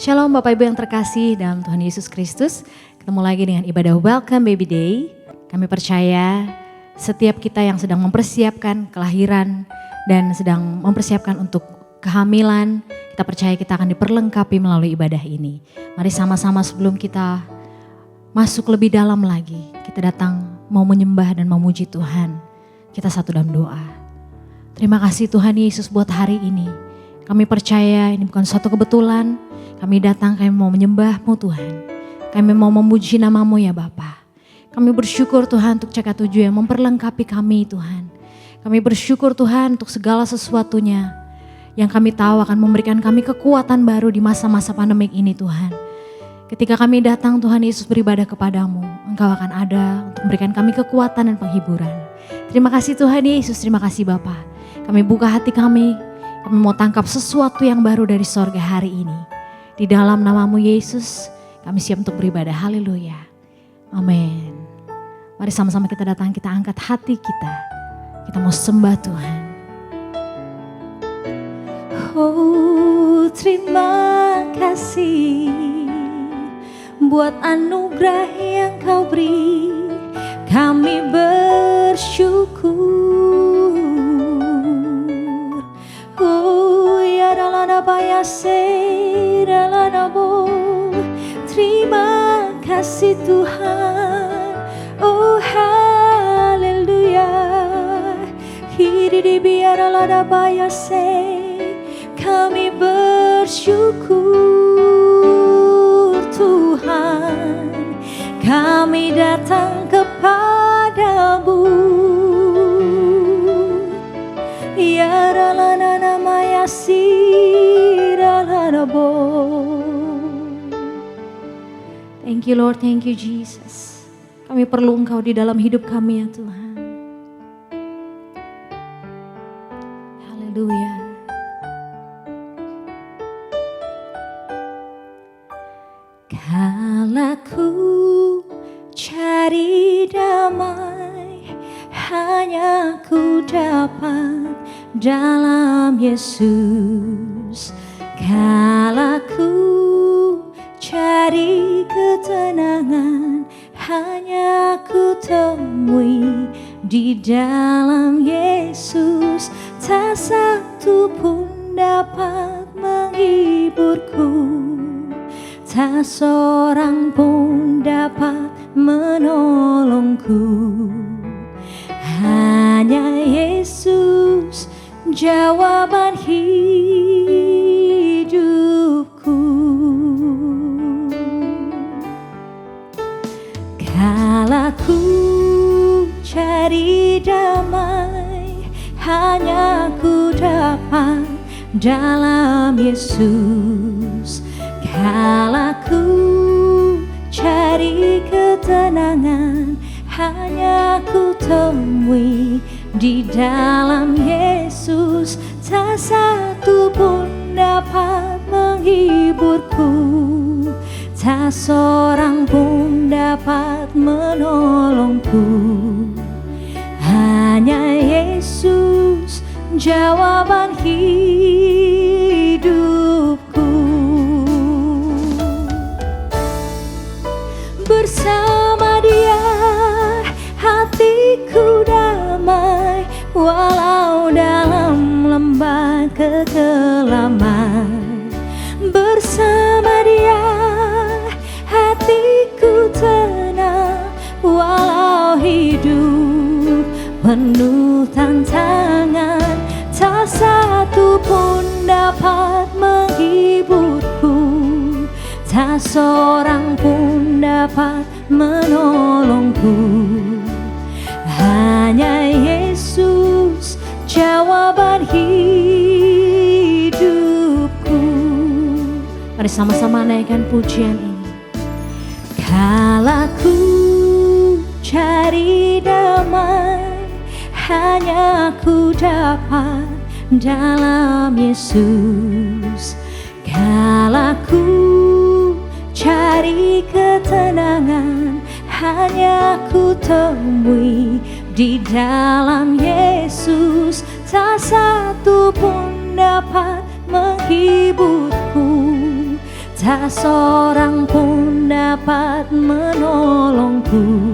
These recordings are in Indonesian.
Shalom Bapak Ibu yang terkasih dalam Tuhan Yesus Kristus. Ketemu lagi dengan ibadah Welcome Baby Day. Kami percaya setiap kita yang sedang mempersiapkan kelahiran dan sedang mempersiapkan untuk kehamilan, kita percaya kita akan diperlengkapi melalui ibadah ini. Mari sama-sama sebelum kita masuk lebih dalam lagi, kita datang mau menyembah dan memuji Tuhan. Kita satu dalam doa. Terima kasih Tuhan Yesus buat hari ini. Kami percaya ini bukan suatu kebetulan. Kami datang, kami mau menyembah-Mu Tuhan. Kami mau memuji nama-Mu ya Bapa. Kami bersyukur Tuhan untuk CK7 yang memperlengkapi kami Tuhan. Kami bersyukur Tuhan untuk segala sesuatunya yang kami tahu akan memberikan kami kekuatan baru di masa-masa pandemik ini Tuhan. Ketika kami datang Tuhan Yesus beribadah kepadamu, Engkau akan ada untuk memberikan kami kekuatan dan penghiburan. Terima kasih Tuhan Yesus, terima kasih Bapa. Kami buka hati kami mau tangkap sesuatu yang baru dari sorga hari ini. Di dalam nama-Mu Yesus, kami siap untuk beribadah. Haleluya. Amin. Mari sama-sama kita datang, kita angkat hati kita. Kita mau sembah Tuhan. Oh, terima kasih buat anugerah yang Kau beri. Kami bersyukur. Oh, ya dalana bayase. Terima kasih Tuhan, oh haleluya. Hiri biar alada bayase, kami bersyukur Tuhan. Kami datang kepadamu, ya dalana namaya siralabo. Thank you Lord, thank you Jesus. Kami perlu Engkau di dalam hidup kami ya Tuhan. Haleluya. Kala ku cari damai, hanya ku dapat dalam Yesus. Kala ku cari ketenangan, hanya ku temui di dalam Yesus. Tak satu pun dapat menghiburku, tak seorang pun dapat menolongku. Hanya Yesus jawaban hidupku. Kala ku cari damai, hanya ku dapat dalam Yesus. Kala ku cari ketenangan, hanya ku temui di dalam Yesus. Tak satu pun dapat menghiburku, tak seorang pun dapat menolongku. Hanya Yesus jawaban hidupku. Bersama Dia hatiku damai, walau dalam lembah kekelaman. Bersama Dia hatiku tenang, walau hidup penuh tantangan. Tak satu pun dapat menghiburku, tak seorang pun dapat menolongku. Hanya Yesus jawaban hidupku. Mari sama-sama naikkan pujian ini. Kala ku cari damai, hanya ku dapat dalam Yesus. Kala ku cari ketenangan, hanya ku temui di dalam Yesus. Tak satu pun dapat menghiburku, tak seorang pun dapat menolongku.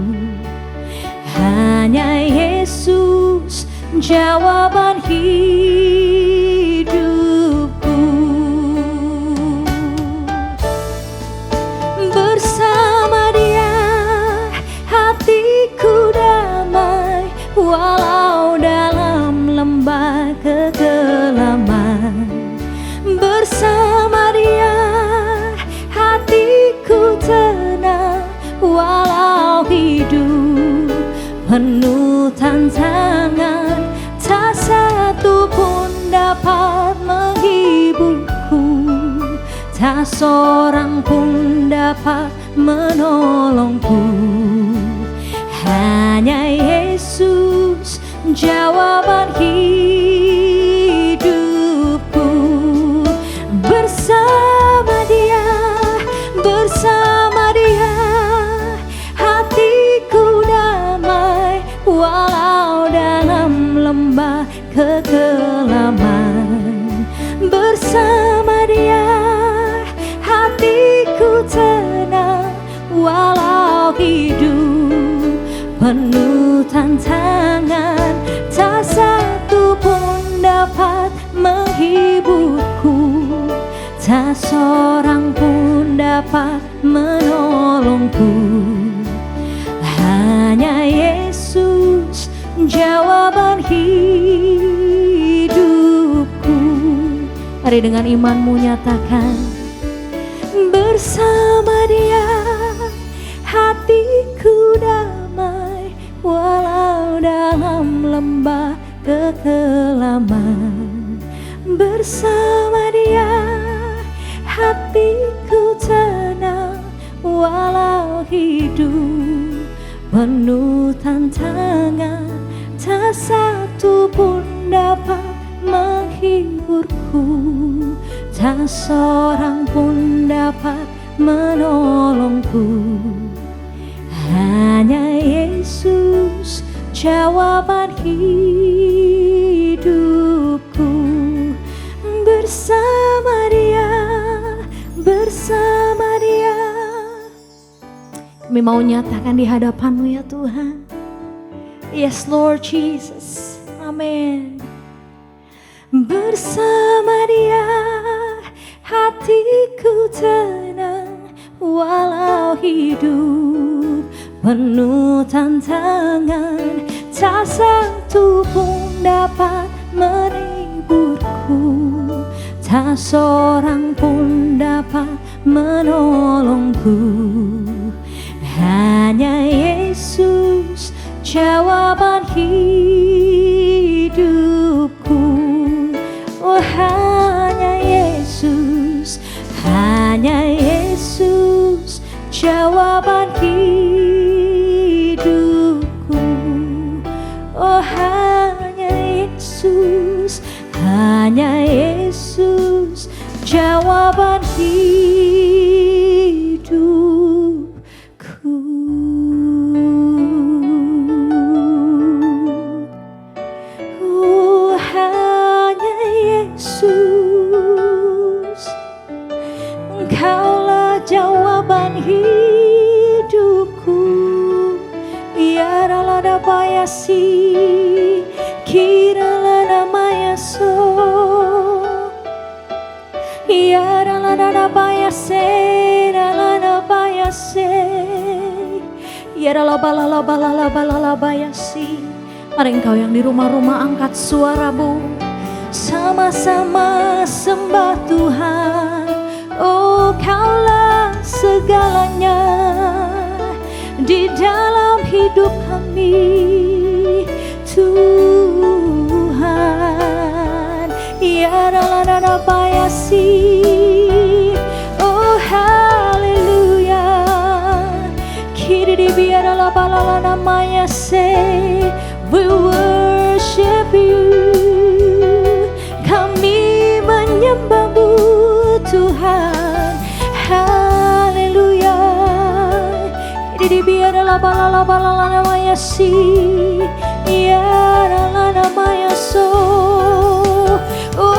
Hanya Yesus jawaban hidupku. Bersama Dia hatiku damai, walau dalam lembah kekelaman. Bersama Dia hatiku tenang, walau hidup penuh tantangan. Tak satu pun dapat menghiburku, tak seorang pun dapat menolongku. Hanya Yesus jawaban hidupku. Bersama Dia, bersama Dia hatiku damai, walau dalam lembah kekelaman. Bersama Dia hatiku tenang, walau hidup penuh tantangan. Tak satu pun dapat menghiburku, tak seorang pun dapat menolongku. Hanya Yesus jawaban hidupku. Mari dengan imanmu nyatakan. Bersama Dia hatiku damai, walau dalam lembah kekelaman. Bersama Dia hatiku tenang, walau hidup penuh tantangan. Tak satu pun dapat menghiburku, tak seorang pun dapat menolongku. Hanya Yesus jawaban hidupku. Bersama Dia, bersama Dia. Kami mau nyatakan di hadapan-Mu ya Tuhan. Yes Lord Jesus, amin. Bersama Dia hatiku tenang, walau hidup penuh tantangan. Tak satu pun dapat menghiburku, tak seorang pun dapat menolongku. Hanya Yesus jawaban hidupku. Oh hanya Yesus, hanya Yesus jawaban hidupku. Oh hanya Yesus, hanya Yesus jawaban hidupku. Oh hanya Yesus, Engkaulah jawaban hidupku. Ya ralada bayasi, kira namanya so. Ya ralada bayase, ralada bayase. Ya ralala bayasi. Mari engkau yang di rumah-rumah angkat suaramu, sama-sama sembah Tuhan. Oh Kaulah segalanya di dalam hidup kami Tuhan. Ya ralada bayasi. Oh haleluya. Kiri biar la namanya say, we worship you. Kami menyembah-Mu Tuhan. Haleluya. Kiri biar la namanya si. Ya la namanya so. Oh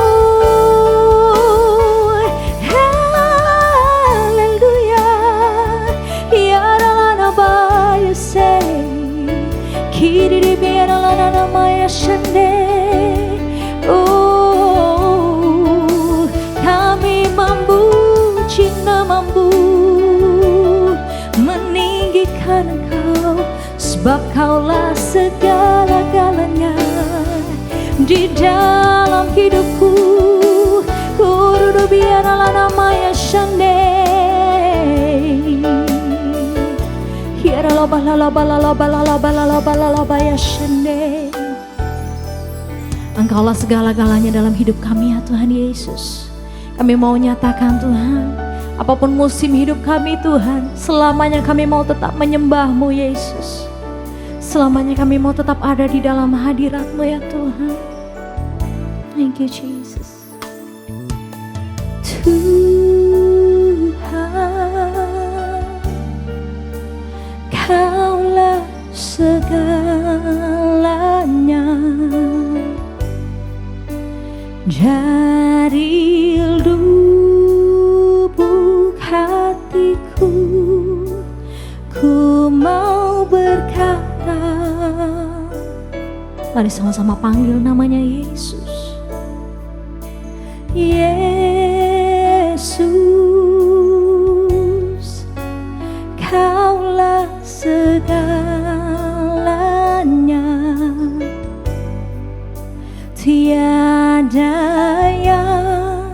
Tuhan Engkau, sebab Kaulah segala-galanya di dalam hidupku. Kurudu biarlah namanya Shande. Engkaulah segala-galanya dalam hidup kami ya Tuhan Yesus. Kami mau nyatakan Tuhan, apapun musim hidup kami Tuhan, selamanya kami mau tetap menyembah-Mu Yesus. Selamanya kami mau tetap ada di dalam hadirat-Mu ya Tuhan. Thank you Jesus. Tuhan, Kaulah segalanya, dari lubuk hatiku ku mau berkata. Mari sama-sama panggil namanya Yesus. Yesus, Kaulah segalanya, tiada yang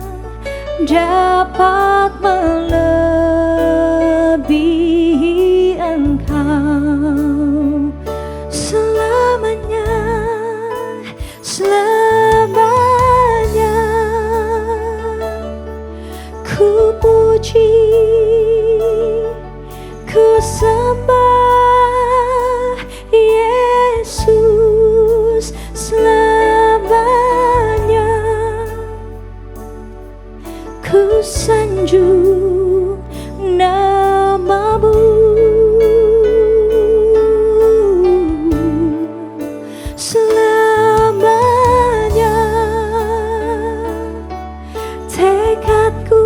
dapat melebihi Engkau. Selamanya, selamanya ku puji, ku sembah Yesus. Selamanya ku sanjung nama-Mu. Selamanya tekadku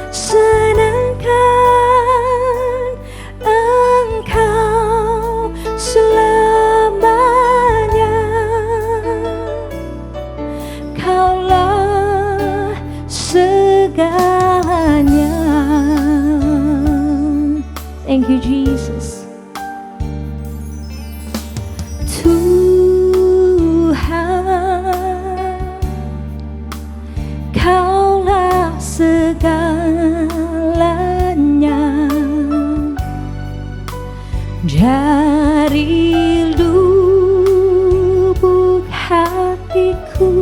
senangkan Engkau. Selamanya Kaulah segalanya. Thank you Jesus. Tuhan, Kaulah segalanya, dari lubuk hatiku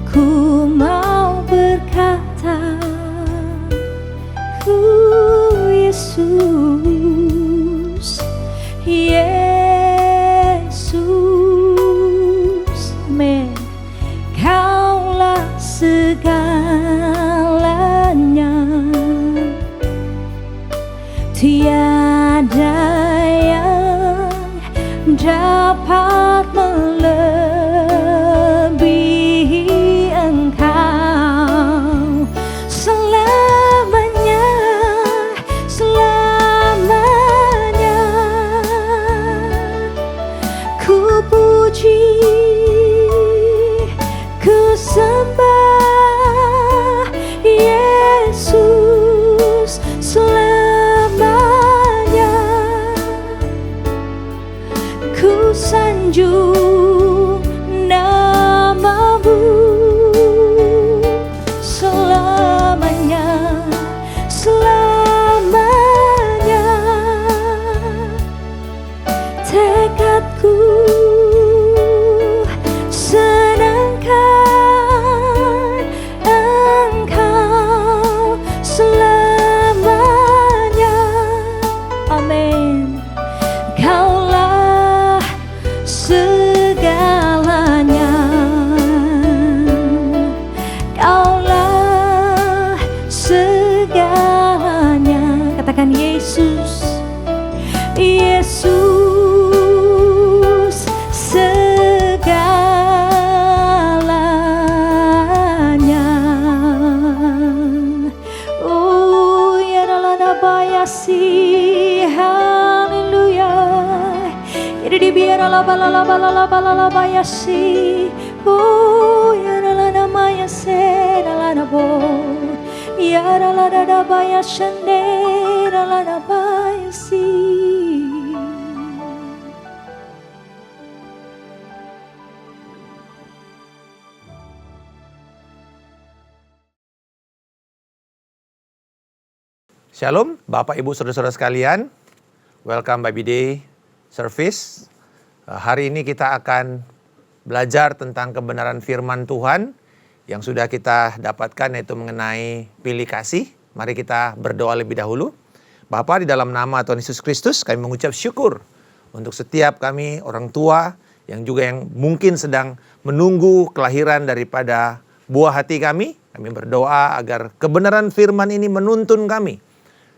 ku mau berkata, Yesus, Yesus, amen. Kaulah segalanya, tiada yang dapat melebihi Engkau. Selamanya, selamanya ku puji, ku sembah Yesus. Selamanya ku sanjung nama-Mu. Selamanya, selamanya tekadku senangkan Engkau. Selamanya, amin. Kaulah segalanya, Kaulah segalanya. Katakan Yesus, Yesus, segalanya. Oh ya rala bayasi, haleluya. Jadi biarlah balala bayasi. Oh ya rala namanya se rala nabo. Ya rala dada bayasande adalah nama Yesus. Shalom, Bapak, Ibu, Saudara-saudara sekalian. Welcome Baby Day Service. Hari ini kita akan belajar tentang kebenaran firman Tuhan yang sudah kita dapatkan, yaitu mengenai pilih kasih. Mari kita berdoa lebih dahulu. Bapa, di dalam nama Tuhan Yesus Kristus, kami mengucap syukur untuk setiap kami orang tua yang mungkin sedang menunggu kelahiran daripada buah hati kami. Kami berdoa agar kebenaran firman ini menuntun kami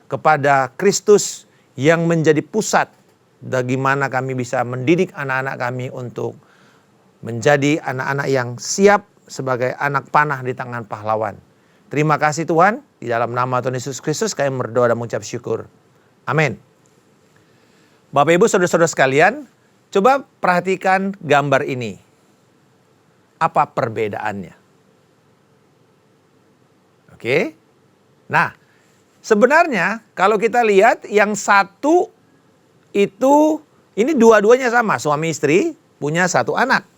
kepada Kristus yang menjadi pusat bagaimana kami bisa mendidik anak-anak kami untuk menjadi anak-anak yang siap sebagai anak panah di tangan pahlawan. Terima kasih Tuhan, di dalam nama Tuhan Yesus Kristus kami berdoa dan mengucap syukur. Amin. Bapak, Ibu, Saudara-saudara sekalian, coba perhatikan gambar ini. Apa perbedaannya? Oke. Nah, sebenarnya kalau kita lihat yang satu itu, ini dua-duanya sama, suami istri punya satu anak.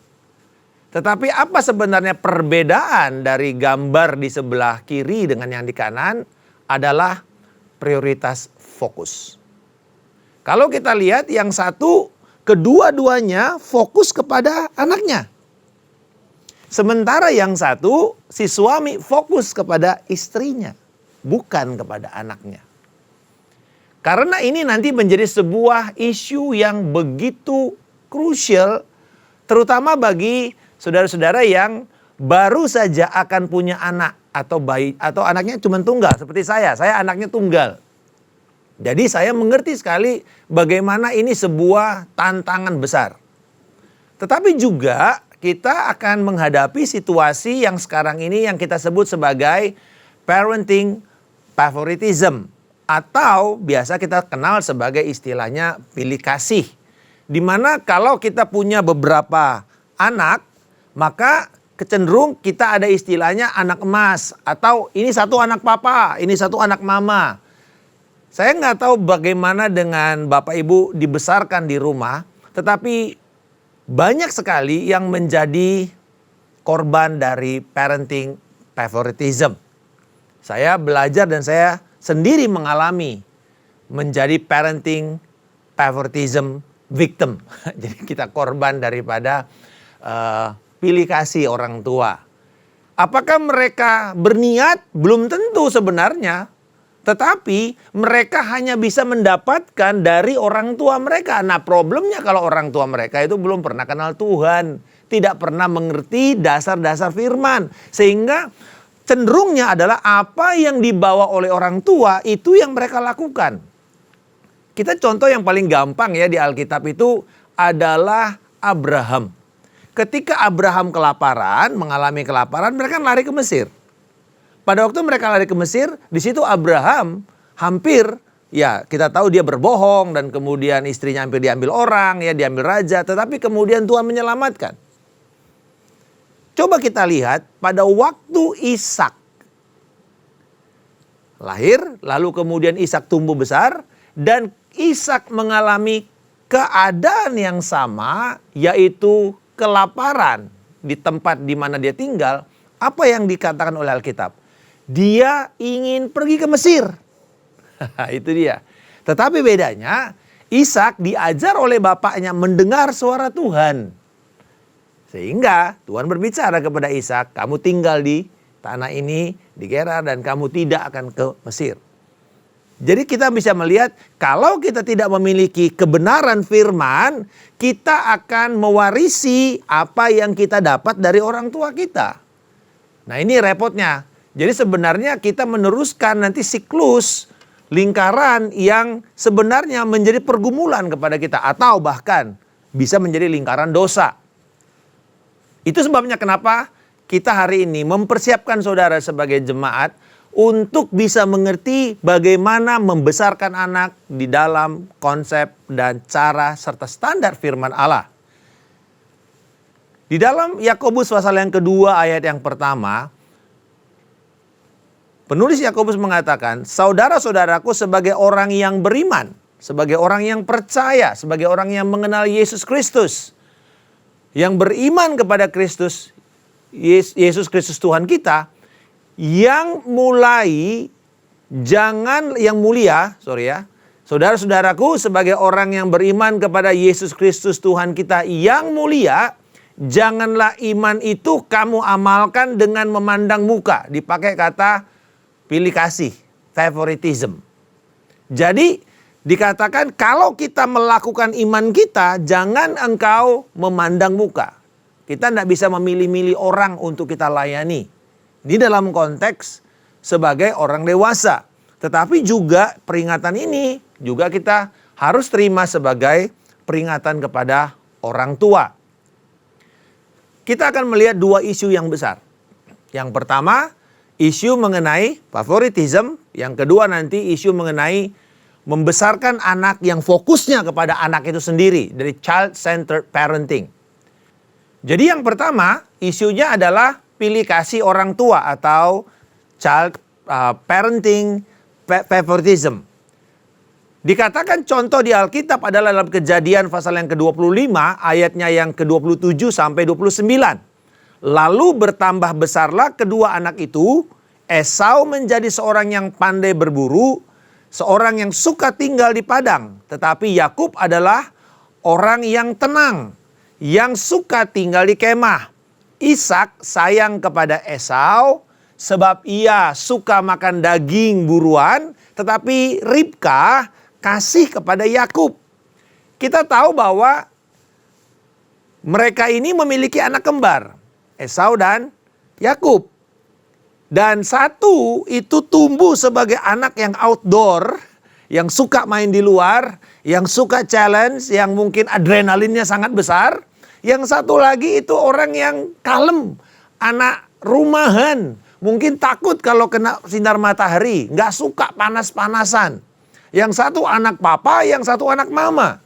Tetapi apa sebenarnya perbedaan dari gambar di sebelah kiri dengan yang di kanan adalah prioritas fokus. Kalau kita lihat yang satu, kedua-duanya fokus kepada anaknya. Sementara yang satu, si suami fokus kepada istrinya, bukan kepada anaknya. Karena ini nanti menjadi sebuah isu yang begitu krusial, terutama bagi saudara-saudara yang baru saja akan punya anak atau bayi atau anaknya cuma tunggal seperti saya anaknya tunggal. Jadi saya mengerti sekali bagaimana ini sebuah tantangan besar. Tetapi juga kita akan menghadapi situasi yang sekarang ini yang kita sebut sebagai parenting favoritism, atau biasa kita kenal sebagai istilahnya pilih kasih. Dimana kalau kita punya beberapa anak, maka kecenderung kita ada istilahnya anak emas, atau ini satu anak papa, ini satu anak mama. Saya nggak tahu bagaimana dengan Bapak Ibu dibesarkan di rumah, tetapi banyak sekali yang menjadi korban dari parenting favoritism. Saya belajar dan saya sendiri mengalami menjadi parenting favoritism victim. Jadi kita korban daripada pilih kasih orang tua. Apakah mereka berniat? Belum tentu sebenarnya. Tetapi mereka hanya bisa mendapatkan dari orang tua mereka. Nah, problemnya kalau orang tua mereka itu belum pernah kenal Tuhan. Tidak pernah mengerti dasar-dasar firman. Sehingga cenderungnya adalah apa yang dibawa oleh orang tua itu yang mereka lakukan. Kita contoh yang paling gampang ya di Alkitab itu adalah Abraham. Ketika Abraham mengalami kelaparan, mereka lari ke Mesir. Pada waktu mereka lari ke Mesir, di situ Abraham hampir, ya kita tahu dia berbohong dan kemudian istrinya hampir diambil orang, ya diambil raja, tetapi kemudian Tuhan menyelamatkan. Coba kita lihat pada waktu Ishak lahir, lalu kemudian Ishak tumbuh besar, dan Ishak mengalami keadaan yang sama, yaitu kelaparan di tempat di mana dia tinggal. Apa yang dikatakan oleh Alkitab? Dia ingin pergi ke Mesir. Itu dia. Tetapi bedanya, Ishak diajar oleh bapaknya mendengar suara Tuhan. Sehingga Tuhan berbicara kepada Ishak, kamu tinggal di tanah ini, di Gerar, dan kamu tidak akan ke Mesir. Jadi kita bisa melihat, kalau kita tidak memiliki kebenaran firman, kita akan mewarisi apa yang kita dapat dari orang tua kita. Nah, ini repotnya. Jadi sebenarnya kita meneruskan nanti siklus lingkaran yang sebenarnya menjadi pergumulan kepada kita, atau bahkan bisa menjadi lingkaran dosa. Itu sebabnya kenapa kita hari ini mempersiapkan saudara sebagai jemaat untuk bisa mengerti bagaimana membesarkan anak di dalam konsep dan cara serta standar firman Allah. Di dalam Yakobus pasal yang kedua ayat yang pertama, Penulis Yakobus mengatakan, saudara-saudaraku sebagai orang yang beriman, sebagai orang yang percaya, sebagai orang yang mengenal Yesus Kristus, yang beriman kepada Kristus, Yesus Kristus Tuhan kita, yang mulia, saudara-saudaraku sebagai orang yang beriman kepada Yesus Kristus Tuhan kita yang mulia, janganlah iman itu kamu amalkan dengan memandang muka. Dipakai kata pilih kasih, favoritism. Jadi dikatakan kalau kita melakukan iman kita, jangan engkau memandang muka. Kita tidak bisa memilih-milih orang untuk kita layani. Ini dalam konteks sebagai orang dewasa. Tetapi juga peringatan ini juga kita harus terima sebagai peringatan kepada orang tua. Kita akan melihat dua isu yang besar. Yang pertama, isu mengenai favoritism. Yang kedua nanti isu mengenai membesarkan anak yang fokusnya kepada anak itu sendiri. Dari child-centered parenting. Jadi yang pertama, isunya adalah pilih kasih orang tua atau child parenting favoritism. Dikatakan contoh di Alkitab adalah dalam Kejadian pasal yang ke-25, ayatnya yang ke-27 sampai 29. Lalu bertambah besarlah kedua anak itu, Esau menjadi seorang yang pandai berburu, seorang yang suka tinggal di padang. Tetapi Yakub adalah orang yang tenang, yang suka tinggal di kemah. Ishak sayang kepada Esau sebab ia suka makan daging buruan, tetapi Ribka kasih kepada Yakub. Kita tahu bahwa mereka ini memiliki anak kembar, Esau dan Yakub. Dan satu itu tumbuh sebagai anak yang outdoor, yang suka main di luar, yang suka challenge, yang mungkin adrenalinnya sangat besar. Yang satu lagi itu orang yang kalem, anak rumahan, mungkin takut kalau kena sinar matahari, nggak suka panas-panasan. Yang satu anak papa, yang satu anak mama.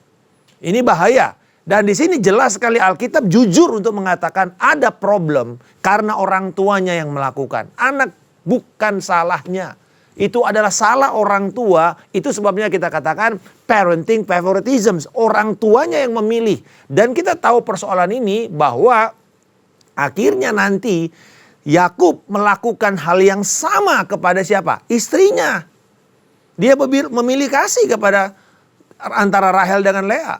Ini bahaya. Dan di sini jelas sekali Alkitab jujur untuk mengatakan ada problem karena orang tuanya yang melakukan. Anak bukan salahnya. Itu adalah salah orang tua. Itu sebabnya kita katakan parenting favoritism. Orang tuanya yang memilih. Dan kita tahu persoalan ini bahwa akhirnya nanti Yakub melakukan hal yang sama kepada siapa? Istrinya. Dia memilih kasih kepada antara Rahel dengan Lea.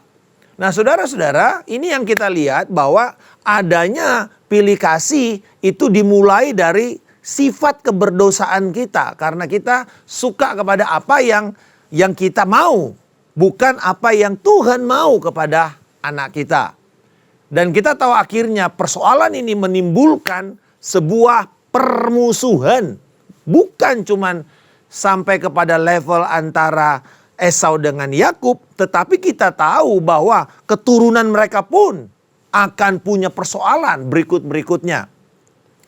Nah saudara-saudara, ini yang kita lihat bahwa adanya pilih kasih itu dimulai dari sifat keberdosaan kita. Karena kita suka kepada apa yang kita mau. Bukan apa yang Tuhan mau kepada anak kita. Dan kita tahu akhirnya persoalan ini menimbulkan sebuah permusuhan. Bukan cuman sampai kepada level antara Esau dengan Yakub, tetapi kita tahu bahwa keturunan mereka pun akan punya persoalan berikut-berikutnya.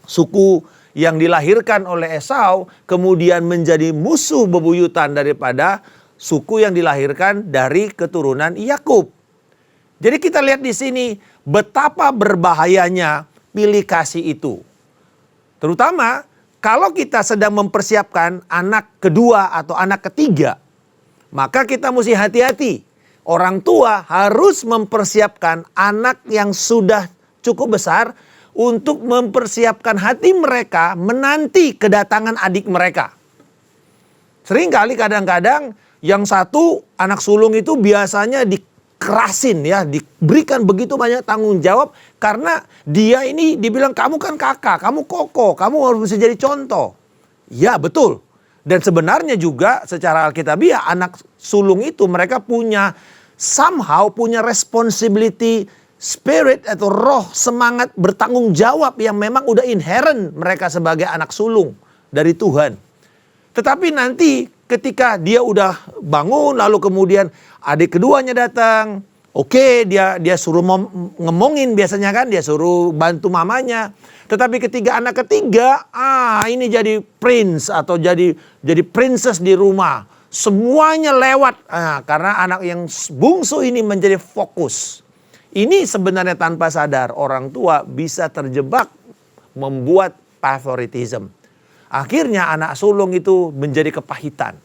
Suku yang dilahirkan oleh Esau kemudian menjadi musuh bebuyutan daripada suku yang dilahirkan dari keturunan Yakub. Jadi kita lihat di sini betapa berbahayanya pilih kasih itu. Terutama kalau kita sedang mempersiapkan anak kedua atau anak ketiga, maka kita mesti hati-hati. Orang tua harus mempersiapkan anak yang sudah cukup besar untuk mempersiapkan hati mereka menanti kedatangan adik mereka. Seringkali kadang-kadang yang satu anak sulung itu biasanya dikerasin ya, diberikan begitu banyak tanggung jawab karena dia ini dibilang kamu kan kakak, kamu koko, kamu harus bisa jadi contoh. Ya betul. Dan sebenarnya juga secara alkitabiah anak sulung itu mereka punya responsibility spirit atau roh semangat bertanggung jawab yang memang udah inherent mereka sebagai anak sulung dari Tuhan. Tetapi nanti ketika dia udah bangun lalu kemudian adik keduanya datang, oke, dia suruh ngomongin biasanya kan, dia suruh bantu mamanya. Tetapi ketika anak ketiga, ini jadi prince atau jadi princess di rumah. Semuanya lewat karena anak yang bungsu ini menjadi fokus. Ini sebenarnya tanpa sadar orang tua bisa terjebak membuat favoritism. Akhirnya anak sulung itu menjadi kepahitan.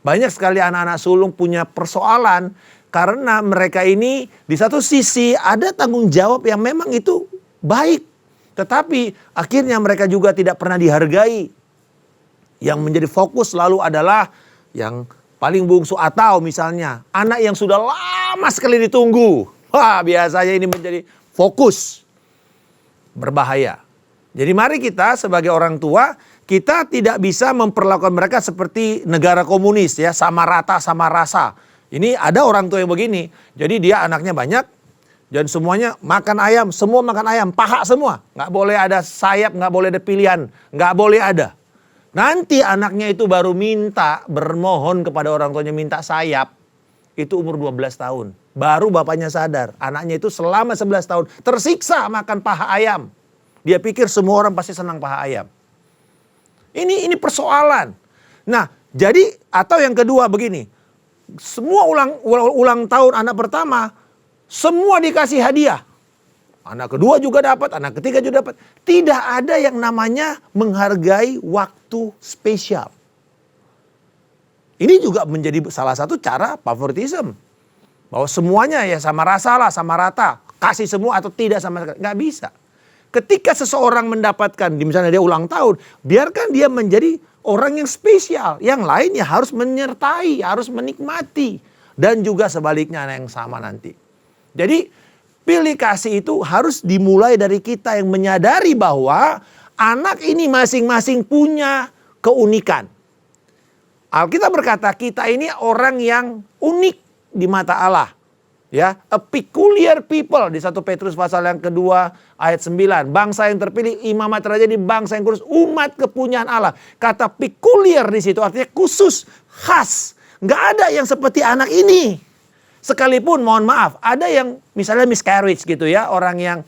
Banyak sekali anak-anak sulung punya persoalan karena mereka ini di satu sisi ada tanggung jawab yang memang itu baik. Tetapi akhirnya mereka juga tidak pernah dihargai. Yang menjadi fokus selalu adalah yang paling bungsu atau misalnya anak yang sudah lama sekali ditunggu. Wah, biasanya ini menjadi fokus. Berbahaya. Jadi mari kita sebagai orang tua, kita tidak bisa memperlakukan mereka seperti negara komunis ya, sama rata sama rasa. Ini ada orang tua yang begini. Jadi dia anaknya banyak dan semuanya makan ayam, semua makan ayam, paha semua. Nggak boleh ada sayap, nggak boleh ada pilihan, nggak boleh ada. Nanti anaknya itu baru minta, bermohon kepada orang tuanya minta sayap. Itu umur 12 tahun. Baru bapaknya sadar, anaknya itu selama 11 tahun tersiksa makan paha ayam. Dia pikir semua orang pasti senang paha ayam. Ini persoalan. Nah, jadi atau yang kedua begini. Semua ulang tahun anak pertama, semua dikasih hadiah. Anak kedua juga dapat, anak ketiga juga dapat. Tidak ada yang namanya menghargai waktu spesial. Ini juga menjadi salah satu cara favoritism. Bahwa semuanya ya sama rasa lah, sama rata. Kasih semua atau tidak sama sekali. Nggak bisa. Ketika seseorang mendapatkan, misalnya dia ulang tahun, biarkan dia menjadi orang yang spesial. Yang lainnya harus menyertai, harus menikmati. Dan juga sebaliknya yang sama nanti. Jadi pilih kasih itu harus dimulai dari kita yang menyadari bahwa anak ini masing-masing punya keunikan. Alkitab berkata kita ini orang yang unik di mata Allah. Ya, a peculiar people di 1 Petrus pasal yang kedua ayat 9. Bangsa yang terpilih, imamat raja di bangsa yang kudus, umat kepunyaan Allah. Kata peculiar di situ artinya khusus, khas. Nggak ada yang seperti anak ini. Sekalipun mohon maaf, ada yang misalnya miscarriage gitu ya, orang yang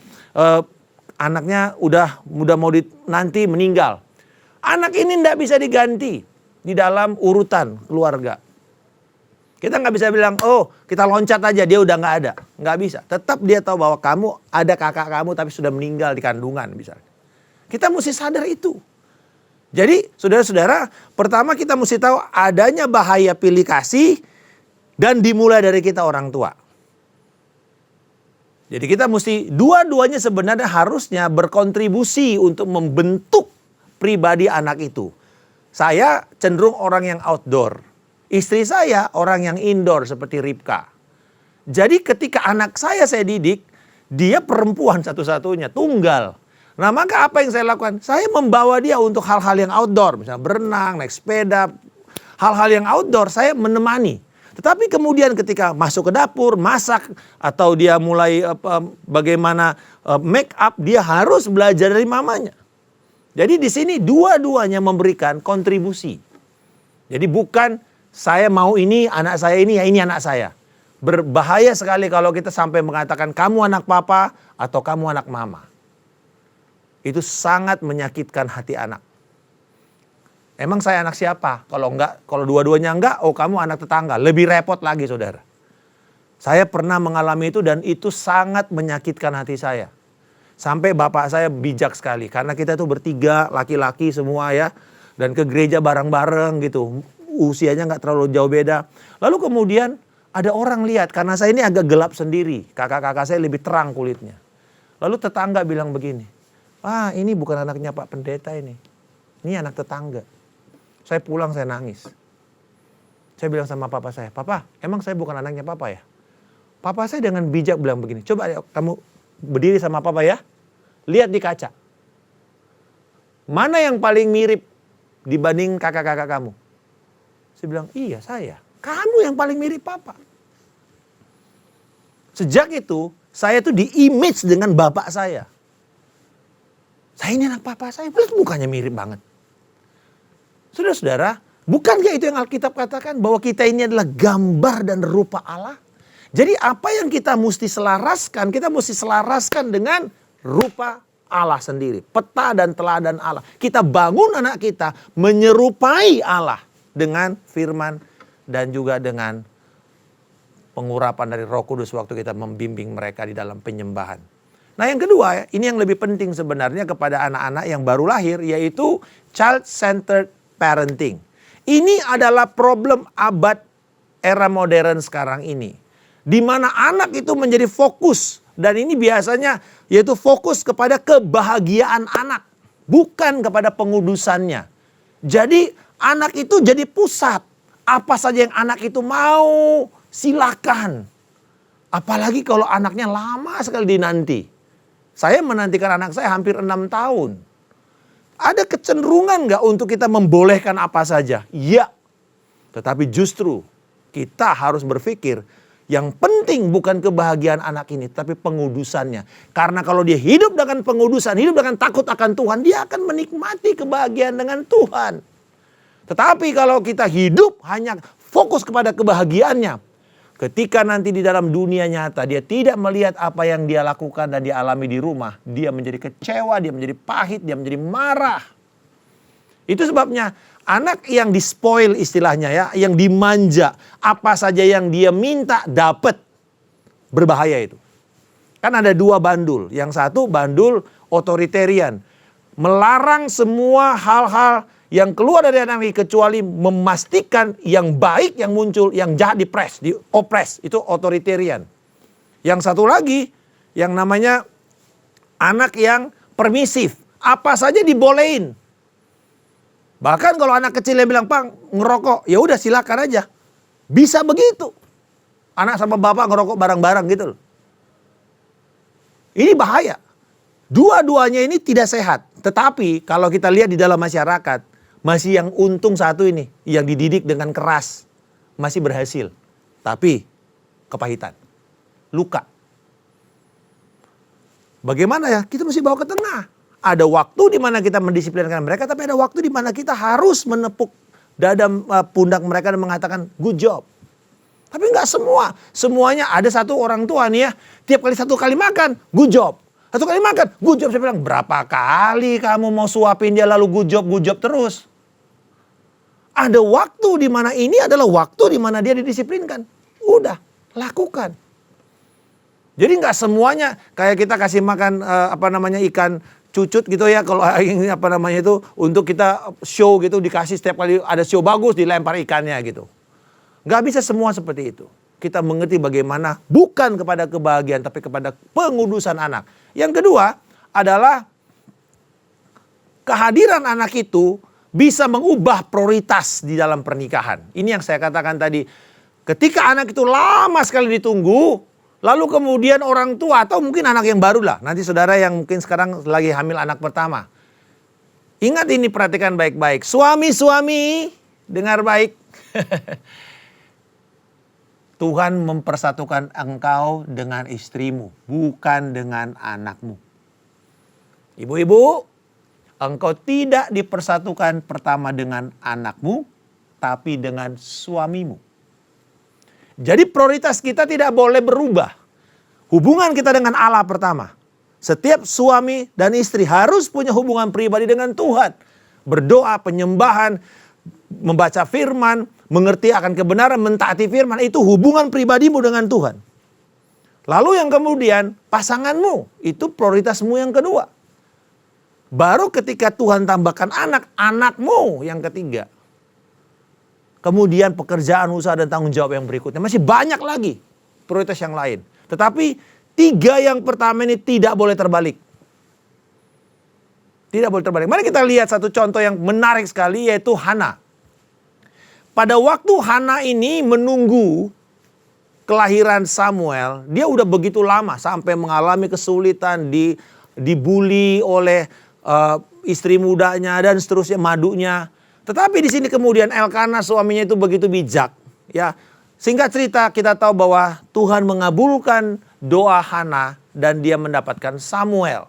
anaknya udah mau nanti meninggal. Anak ini nggak bisa diganti di dalam urutan keluarga. Kita nggak bisa bilang, oh kita loncat aja dia udah nggak ada. Nggak bisa. Tetap dia tahu bahwa kamu ada kakak kamu tapi sudah meninggal di kandungan misalnya. Kita mesti sadar itu. Jadi saudara-saudara, pertama kita mesti tahu adanya bahaya pilih kasih dan dimulai dari kita orang tua. Jadi kita mesti dua-duanya sebenarnya harusnya berkontribusi untuk membentuk pribadi anak itu. Saya cenderung orang yang outdoor. Istri saya orang yang indoor seperti Ribka. Jadi ketika anak saya didik, dia perempuan satu-satunya, tunggal. Nah maka apa yang saya lakukan? Saya membawa dia untuk hal-hal yang outdoor. Misalnya berenang, naik sepeda. Hal-hal yang outdoor saya menemani. Tetapi kemudian ketika masuk ke dapur, masak. Atau dia mulai bagaimana make up, dia harus belajar dari mamanya. Jadi di sini dua-duanya memberikan kontribusi. Jadi bukan saya mau ini, anak saya ini, ya ini anak saya. Berbahaya sekali kalau kita sampai mengatakan kamu anak papa atau kamu anak mama. Itu sangat menyakitkan hati anak. Emang saya anak siapa? Kalau enggak, kalau dua-duanya enggak, oh kamu anak tetangga. Lebih repot lagi saudara. Saya pernah mengalami itu dan itu sangat menyakitkan hati saya. Sampai bapak saya bijak sekali. Karena kita tuh bertiga, laki-laki semua ya. Dan ke gereja bareng-bareng gitu. Usianya nggak terlalu jauh beda. Lalu kemudian ada orang lihat karena saya ini agak gelap sendiri. Kakak-kakak saya lebih terang kulitnya. Lalu tetangga bilang begini. Ah ini bukan anaknya Pak Pendeta ini. Ini anak tetangga. Saya pulang saya nangis. Saya bilang sama papa saya. Papa emang saya bukan anaknya papa ya? Papa saya dengan bijak bilang begini. Coba kamu berdiri sama papa ya. Lihat di kaca. Mana yang paling mirip dibanding kakak-kakak kamu? Saya bilang, iya saya. Kamu yang paling mirip papa. Sejak itu, saya tuh di-image dengan bapak saya. Saya ini anak papa saya, mukanya mirip banget. Saudara-saudara, bukankah itu yang Alkitab katakan bahwa kita ini adalah gambar dan rupa Allah? Jadi apa yang kita mesti selaraskan, kita mesti selaraskan dengan rupa Allah sendiri. Peta dan teladan Allah. Kita bangun anak kita menyerupai Allah. Dengan firman dan juga dengan pengurapan dari Roh Kudus waktu kita membimbing mereka di dalam penyembahan. Nah yang kedua, ini yang lebih penting sebenarnya kepada anak-anak yang baru lahir, yaitu child-centered parenting. Ini adalah problem abad era modern sekarang ini. Di mana anak itu menjadi fokus. Dan ini biasanya yaitu fokus kepada kebahagiaan anak. Bukan kepada pengudusannya. Jadi anak itu jadi pusat. Apa saja yang anak itu mau, silakan. Apalagi kalau anaknya lama sekali dinanti. Saya menantikan anak saya hampir 6 tahun. Ada kecenderungan nggak untuk kita membolehkan apa saja? Ya. Tetapi justru kita harus berpikir yang penting bukan kebahagiaan anak ini, tapi pengudusannya. Karena kalau dia hidup dengan pengudusan, hidup dengan takut akan Tuhan, dia akan menikmati kebahagiaan dengan Tuhan. Tetapi kalau kita hidup hanya fokus kepada kebahagiaannya, ketika nanti di dalam dunia nyata dia tidak melihat apa yang dia lakukan dan dia alami di rumah, dia menjadi kecewa, dia menjadi pahit, dia menjadi marah. Itu sebabnya anak yang dispoil istilahnya ya, yang dimanja, apa saja yang dia minta dapat, berbahaya itu. Kan ada 2 bandul, yang satu bandul otoritarian, melarang semua hal-hal yang keluar dari anak ini kecuali memastikan yang baik yang muncul, yang jahat diopres, itu otoritarian. Yang satu lagi yang namanya anak yang permisif, apa saja dibolehin. Bahkan kalau anak kecil yang bilang, "Pang, ngerokok," ya udah silakan aja. Bisa begitu. Anak sama bapak ngerokok bareng-bareng gitu loh. Ini bahaya. Dua-duanya ini tidak sehat. Tetapi kalau kita lihat di dalam masyarakat, masih yang untung satu ini, yang dididik dengan keras, masih berhasil. Tapi kepahitan, luka. Bagaimana ya? Kita mesti bawa ke tengah. Ada waktu di mana kita mendisiplinkan mereka, tapi ada waktu di mana kita harus menepuk dada pundak mereka dan mengatakan good job. Tapi enggak semua. Semuanya ada satu orang tua nih ya, tiap kali makan, good job. Satu kali makan, good job. Saya bilang, berapa kali kamu mau suapin dia lalu good job terus? Ada waktu di mana ini adalah waktu di mana dia didisiplinkan. Udah, lakukan. Jadi nggak semuanya kayak kita kasih makan ikan cucut gitu ya, kalau itu untuk kita show gitu, dikasih setiap kali ada show bagus dilempar ikannya gitu. Nggak bisa semua seperti itu. Kita mengerti bagaimana bukan kepada kebahagiaan tapi kepada pengudusan anak. Yang kedua adalah kehadiran anak itu bisa mengubah prioritas di dalam pernikahan. Ini yang saya katakan tadi. Ketika anak itu lama sekali ditunggu, lalu kemudian orang tua atau mungkin anak yang baru lah. Nanti saudara yang mungkin sekarang lagi hamil anak pertama. Ingat ini, perhatikan baik-baik. Suami-suami, dengar baik. Tuhan mempersatukan engkau dengan istrimu, bukan dengan anakmu. Ibu-ibu, engkau tidak dipersatukan pertama dengan anakmu, tapi dengan suamimu. Jadi prioritas kita tidak boleh berubah. Hubungan kita dengan Allah pertama. Setiap suami dan istri harus punya hubungan pribadi dengan Tuhan. Berdoa, penyembahan, membaca firman, mengerti akan kebenaran, mentaati firman. Itu hubungan pribadimu dengan Tuhan. Lalu yang kemudian pasanganmu, itu prioritasmu yang kedua. Baru ketika Tuhan tambahkan anak, anakmu yang ketiga. Kemudian pekerjaan, usaha, dan tanggung jawab yang berikutnya. Masih banyak lagi prioritas yang lain. Tetapi 3 yang pertama ini tidak boleh terbalik. Tidak boleh terbalik. Mari kita lihat satu contoh yang menarik sekali, yaitu Hana. Pada waktu Hana ini menunggu kelahiran Samuel, dia udah begitu lama sampai mengalami kesulitan, dibully oleh istri mudanya dan seterusnya, madunya. Tetapi di sini kemudian Elkana suaminya itu begitu bijak, ya. Singkat cerita kita tahu bahwa Tuhan mengabulkan doa Hana dan dia mendapatkan Samuel.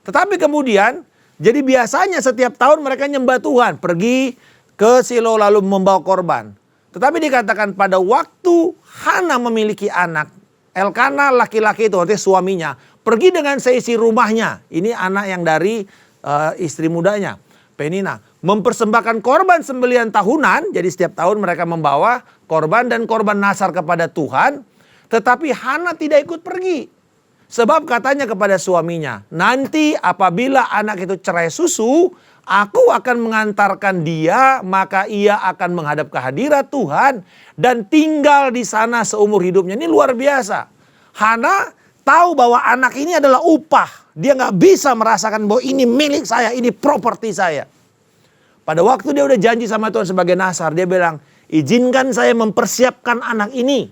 Tetapi kemudian jadi biasanya setiap tahun mereka nyembah Tuhan, pergi ke Silo lalu membawa korban. Tetapi dikatakan pada waktu Hana memiliki anak, Elkana laki-laki itu artinya suaminya pergi dengan seisi rumahnya. Ini anak yang dari istri mudanya, Penina, mempersembahkan korban sembelihan tahunan. Jadi setiap tahun mereka membawa korban dan korban nasar kepada Tuhan. Tetapi Hana tidak ikut pergi. Sebab katanya kepada suaminya, nanti apabila anak itu cerai susu, aku akan mengantarkan dia, maka ia akan menghadap ke hadirat Tuhan dan tinggal di sana seumur hidupnya. Ini luar biasa. Hana tahu bahwa anak ini adalah upah. Dia nggak bisa merasakan bahwa ini milik saya, ini properti saya. Pada waktu dia udah janji sama Tuhan sebagai Nazar, dia bilang, izinkan saya mempersiapkan anak ini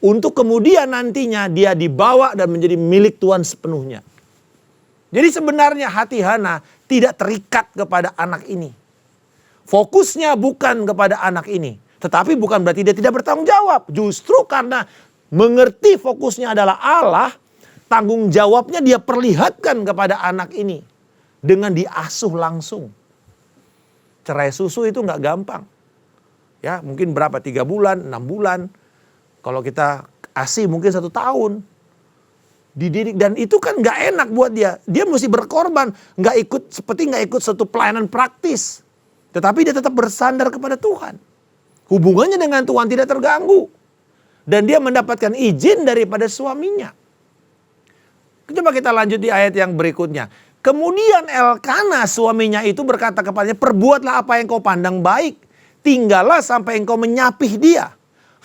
untuk kemudian nantinya dia dibawa dan menjadi milik Tuhan sepenuhnya. Jadi sebenarnya hati Hana tidak terikat kepada anak ini. Fokusnya bukan kepada anak ini. Tetapi bukan berarti dia tidak bertanggung jawab. Justru karena mengerti fokusnya adalah Allah, tanggung jawabnya dia perlihatkan kepada anak ini. Dengan diasuh langsung. Cerai susu itu nggak gampang. Ya, mungkin berapa? 3 bulan, 6 bulan. Kalau kita ASI mungkin 1 tahun. Dididik, dan itu kan nggak enak buat dia. Dia mesti berkorban, nggak ikut satu pelayanan praktis. Tetapi dia tetap bersandar kepada Tuhan. Hubungannya dengan Tuhan tidak terganggu. Dan dia mendapatkan izin daripada suaminya. Coba kita lanjut di ayat yang berikutnya. Kemudian Elkana suaminya itu berkata kepadanya, perbuatlah apa yang kau pandang baik. Tinggallah sampai engkau menyapih dia.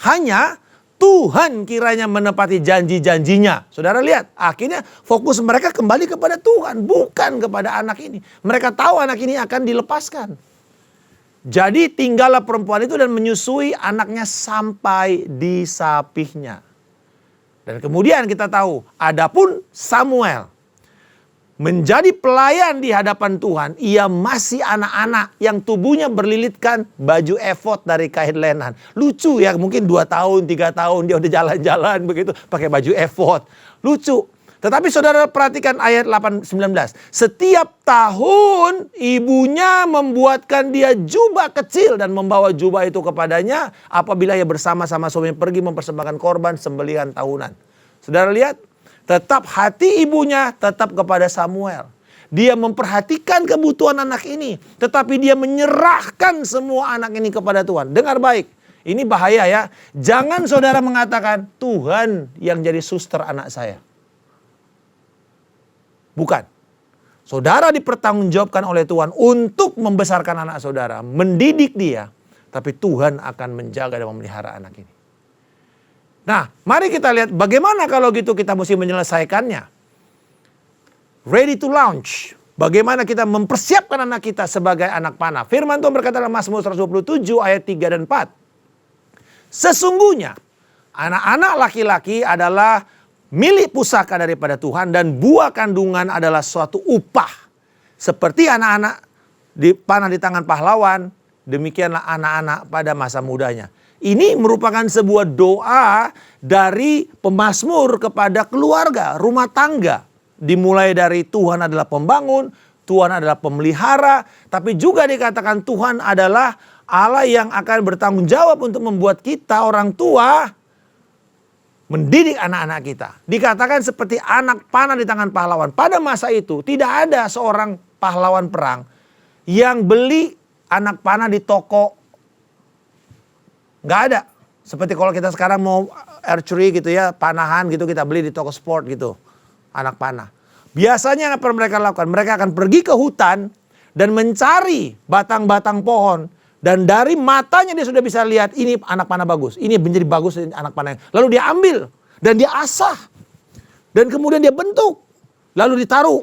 Hanya Tuhan kiranya menepati janji-janjinya. Saudara lihat, akhirnya fokus mereka kembali kepada Tuhan, bukan kepada anak ini. Mereka tahu anak ini akan dilepaskan. Jadi tinggallah perempuan itu dan menyusui anaknya sampai disapihnya. Dan kemudian kita tahu, adapun Samuel menjadi pelayan di hadapan Tuhan, ia masih anak-anak yang tubuhnya berlilitkan baju efod dari kain lenan. Lucu ya, mungkin 2 tahun, 3 tahun dia udah jalan-jalan begitu pakai baju efod. Lucu. Tetapi saudara perhatikan ayat 19. Setiap tahun ibunya membuatkan dia jubah kecil dan membawa jubah itu kepadanya apabila ia bersama-sama suaminya pergi mempersembahkan korban sembelihan tahunan. Saudara lihat, tetap hati ibunya tetap kepada Samuel. Dia memperhatikan kebutuhan anak ini. Tetapi dia menyerahkan semua anak ini kepada Tuhan. Dengar baik. Ini bahaya ya. Jangan saudara mengatakan Tuhan yang jadi suster anak saya. Bukan. Saudara dipertanggungjawabkan oleh Tuhan untuk membesarkan anak saudara. Mendidik dia. Tapi Tuhan akan menjaga dan memelihara anak ini. Nah, mari kita lihat bagaimana kalau gitu kita mesti menyelesaikannya. Ready to launch. Bagaimana kita mempersiapkan anak kita sebagai anak panah. Firman Tuhan berkata dalam Mazmur 127 ayat 3 dan 4. Sesungguhnya anak-anak laki-laki adalah milik pusaka daripada Tuhan dan buah kandungan adalah suatu upah. Seperti anak-anak dipanah di tangan pahlawan, demikianlah anak-anak pada masa mudanya. Ini merupakan sebuah doa dari pemazmur kepada keluarga, rumah tangga. Dimulai dari Tuhan adalah pembangun, Tuhan adalah pemelihara, tapi juga dikatakan Tuhan adalah Allah yang akan bertanggung jawab untuk membuat kita orang tua mendidik anak-anak kita. Dikatakan seperti anak panah di tangan pahlawan. Pada masa itu tidak ada seorang pahlawan perang yang beli anak panah di toko. Nggak ada. Seperti kalau kita sekarang mau archery gitu ya, panahan gitu kita beli di toko sport gitu. Anak panah. Biasanya apa mereka lakukan? Mereka akan pergi ke hutan dan mencari batang-batang pohon. Dan dari matanya dia sudah bisa lihat ini anak panah bagus. Ini menjadi bagus anak panah. Lalu dia ambil dan dia asah. Dan kemudian dia bentuk. Lalu ditaruh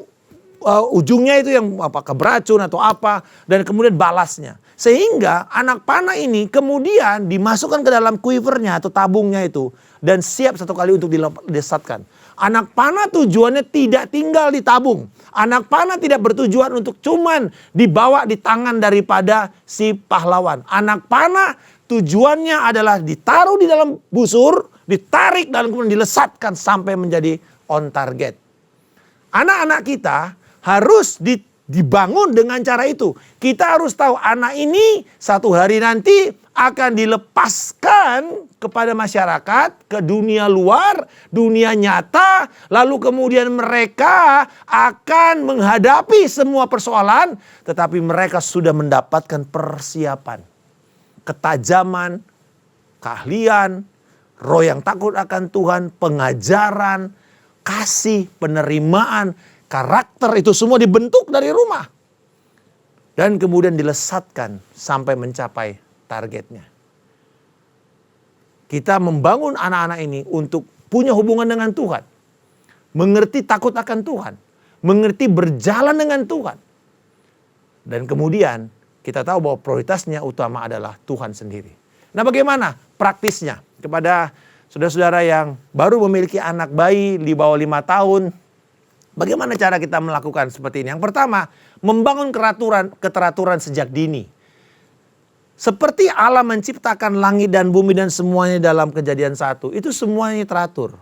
ujungnya itu yang apakah beracun atau apa. Dan kemudian balasnya. Sehingga anak panah ini kemudian dimasukkan ke dalam quivernya atau tabungnya itu. Dan siap satu kali untuk dilesatkan. Anak panah tujuannya tidak tinggal di tabung. Anak panah tidak bertujuan untuk cuman dibawa di tangan daripada si pahlawan. Anak panah tujuannya adalah ditaruh di dalam busur, ditarik dan kemudian dilesatkan sampai menjadi on target. Anak-anak kita harus dibangun dengan cara itu. Kita harus tahu anak ini satu hari nanti akan dilepaskan kepada masyarakat, ke dunia luar, dunia nyata. Lalu kemudian mereka akan menghadapi semua persoalan. Tetapi mereka sudah mendapatkan persiapan. Ketajaman, keahlian, roh yang takut akan Tuhan, pengajaran, kasih, penerimaan, karakter itu semua dibentuk dari rumah. Dan kemudian dilesatkan sampai mencapai targetnya. Kita membangun anak-anak ini untuk punya hubungan dengan Tuhan. Mengerti takut akan Tuhan. Mengerti berjalan dengan Tuhan. Dan kemudian kita tahu bahwa prioritasnya utama adalah Tuhan sendiri. Nah, bagaimana praktisnya kepada saudara-saudara yang baru memiliki anak bayi di bawah 5 tahun? Bagaimana cara kita melakukan seperti ini? Yang pertama, membangun keteraturan sejak dini. Seperti Allah menciptakan langit dan bumi dan semuanya dalam Kejadian 1, itu semuanya teratur.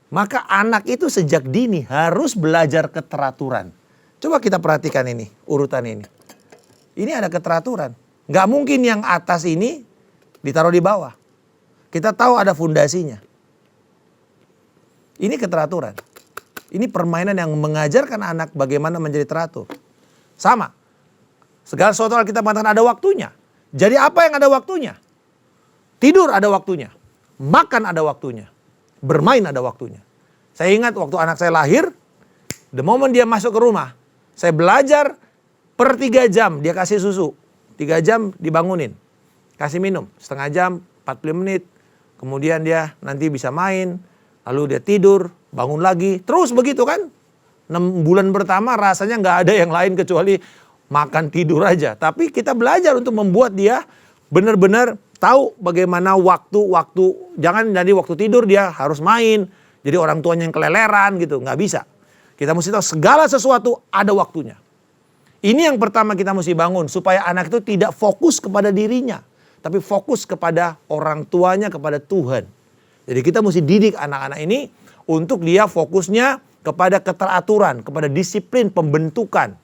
Maka anak itu sejak dini harus belajar keteraturan. Coba kita perhatikan ini, urutan ini. Ini ada keteraturan. Nggak mungkin yang atas ini ditaruh di bawah. Kita tahu ada fondasinya. Ini keteraturan. Ini permainan yang mengajarkan anak bagaimana menjadi teratur. Sama. Segala sesuatu kita mengatakan ada waktunya. Jadi apa yang ada waktunya? Tidur ada waktunya. Makan ada waktunya. Bermain ada waktunya. Saya ingat waktu anak saya lahir, the moment dia masuk ke rumah, saya belajar per 3 jam dia kasih susu. 3 jam dibangunin. Kasih minum. Setengah jam, 45 menit. Kemudian dia nanti bisa main. Lalu dia tidur, bangun lagi. Terus begitu kan. 6 bulan pertama rasanya nggak ada yang lain kecuali makan tidur aja. Tapi kita belajar untuk membuat dia benar-benar tahu bagaimana waktu-waktu. Jangan jadi waktu tidur dia harus main. Jadi orang tuanya yang keleleran gitu. Nggak bisa. Kita mesti tahu segala sesuatu ada waktunya. Ini yang pertama kita mesti bangun. Supaya anak itu tidak fokus kepada dirinya. Tapi fokus kepada orang tuanya, kepada Tuhan. Jadi kita mesti didik anak-anak ini untuk dia fokusnya kepada keteraturan, kepada disiplin pembentukan.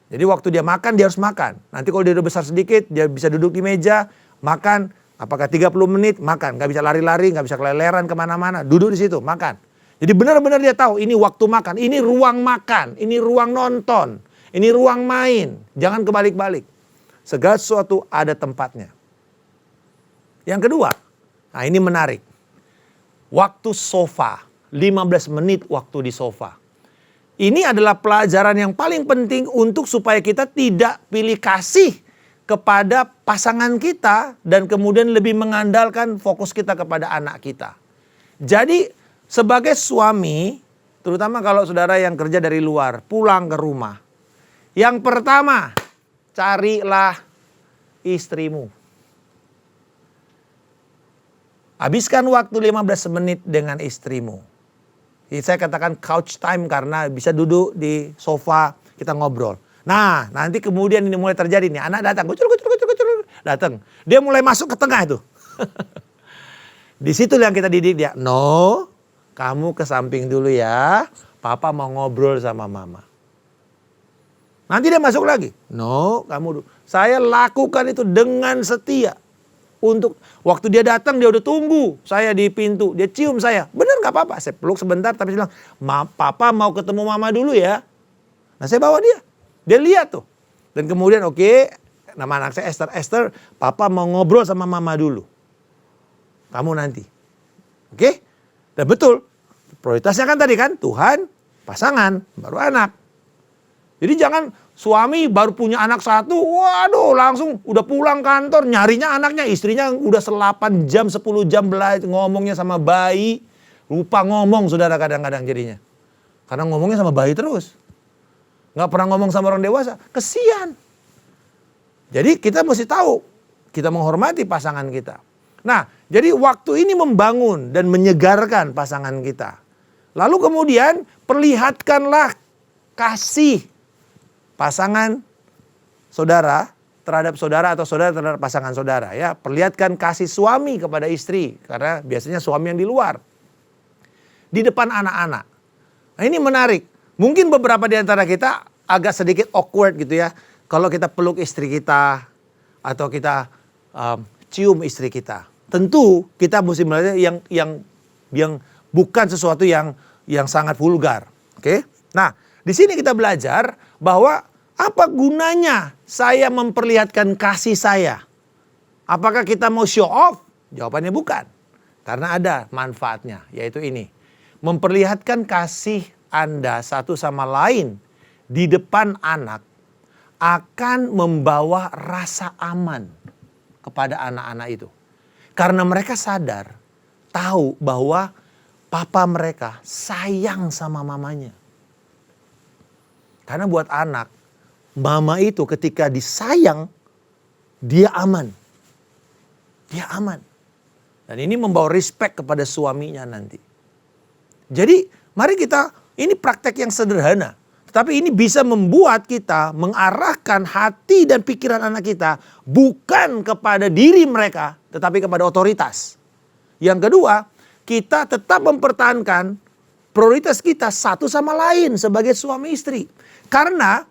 Jadi waktu dia makan, dia harus makan. Nanti kalau dia udah besar sedikit, dia bisa duduk di meja, makan. Apakah 30 menit, makan. Gak bisa lari-lari, gak bisa keleleran kemana-mana. Duduk di situ, makan. Jadi benar-benar dia tahu, ini waktu makan, ini ruang makan, ini ruang nonton, ini ruang main. Jangan kebalik-balik. Segala sesuatu ada tempatnya. Yang kedua, nah ini menarik. Waktu sofa, 15 menit waktu di sofa. Ini adalah pelajaran yang paling penting untuk supaya kita tidak pilih kasih kepada pasangan kita dan kemudian lebih mengandalkan fokus kita kepada anak kita. Jadi sebagai suami, terutama kalau saudara yang kerja dari luar, pulang ke rumah. Yang pertama, carilah istrimu. Habiskan waktu 15 menit dengan istrimu. Jadi saya katakan couch time karena bisa duduk di sofa, kita ngobrol. Nah, nanti kemudian ini mulai terjadi nih. Anak datang, datang. Dia mulai masuk ke tengah itu. Di situ yang kita didik dia. No, kamu ke samping dulu ya. Papa mau ngobrol sama mama. Nanti dia masuk lagi. No, kamu dulu. Saya lakukan itu dengan setia. Untuk waktu dia datang dia udah tunggu saya di pintu, dia cium saya, bener nggak apa-apa, saya peluk sebentar tapi saya bilang, papa mau ketemu mama dulu ya. Nah saya bawa dia lihat tuh, dan kemudian oke, nama anak saya Esther, papa mau ngobrol sama mama dulu, kamu nanti, oke? Dan betul, prioritasnya kan tadi kan Tuhan, pasangan, baru anak. Jadi jangan suami baru punya anak satu, waduh langsung udah pulang kantor, nyarinya anaknya, istrinya udah 8 jam, 10 jam belajar ngomongnya sama bayi. Lupa ngomong saudara kadang-kadang jadinya. Karena ngomongnya sama bayi terus. Gak pernah ngomong sama orang dewasa, kesian. Jadi kita mesti tahu, kita menghormati pasangan kita. Nah, jadi waktu ini membangun dan menyegarkan pasangan kita. Lalu kemudian perlihatkanlah kasih pasangan saudara terhadap saudara atau saudara terhadap pasangan saudara ya. Perlihatkan kasih suami kepada istri karena biasanya suami yang di luar. Di depan anak-anak. Nah, ini menarik. Mungkin beberapa di antara kita agak sedikit awkward gitu ya. Kalau kita peluk istri kita atau kita cium istri kita. Tentu kita mesti melihat yang bukan sesuatu yang sangat vulgar. Oke? Nah, di sini kita belajar bahwa apa gunanya saya memperlihatkan kasih saya? Apakah kita mau show off? Jawabannya bukan. Karena ada manfaatnya, yaitu ini. memperlihatkan kasih Anda satu sama lain di depan anak akan membawa rasa aman kepada anak-anak itu. Karena mereka sadar, tahu bahwa papa mereka sayang sama mamanya. Karena buat anak, mama itu ketika disayang, dia aman. Dia aman. Dan ini membawa respect kepada suaminya nanti. Jadi mari ini praktek yang sederhana. Tetapi ini bisa membuat kita mengarahkan hati dan pikiran anak kita bukan kepada diri mereka, tetapi kepada otoritas. Yang kedua, kita tetap mempertahankan prioritas kita satu sama lain sebagai suami istri. Karena,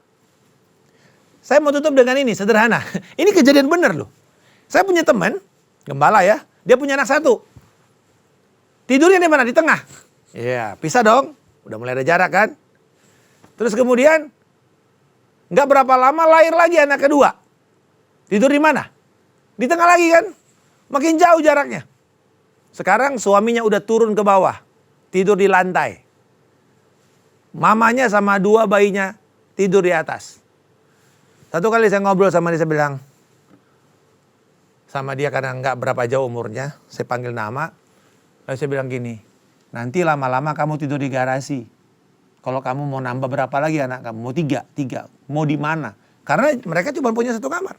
saya mau tutup dengan ini, sederhana. Ini kejadian benar loh. Saya punya teman, gembala ya, dia punya anak satu. Tidurnya di mana? Di tengah. Iya, pisah dong. Udah mulai ada jarak kan. Terus kemudian nggak berapa lama lahir lagi anak kedua. Tidur di mana? Di tengah lagi kan? Makin jauh jaraknya. Sekarang suaminya udah turun ke bawah. Tidur di lantai. Mamanya sama dua bayinya tidur di atas. Satu kali saya ngobrol sama dia, saya bilang sama dia karena nggak berapa jauh umurnya. Saya panggil nama. Lalu saya bilang gini, nanti lama-lama kamu tidur di garasi. Kalau kamu mau nambah berapa lagi anak kamu? Mau tiga. Mau di mana? Karena mereka cuma punya satu kamar.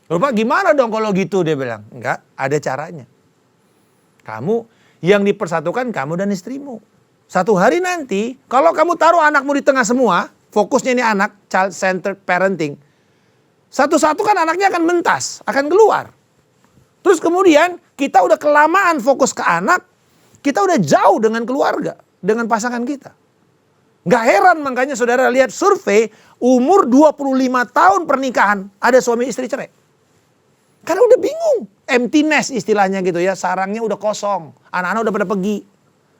Lupa gimana dong kalau gitu, dia bilang. Enggak, ada caranya. Kamu yang dipersatukan kamu dan istrimu. Satu hari nanti, kalau kamu taruh anakmu di tengah semua, fokusnya ini anak, child-centered parenting. Satu-satu kan anaknya akan mentas, akan keluar. Terus kemudian kita udah kelamaan fokus ke anak, kita udah jauh dengan keluarga, dengan pasangan kita. Gak heran makanya saudara lihat survei umur 25 tahun pernikahan ada suami istri cerai. Karena udah bingung. Empty nest istilahnya gitu ya. Sarangnya udah kosong. Anak-anak udah pada pergi.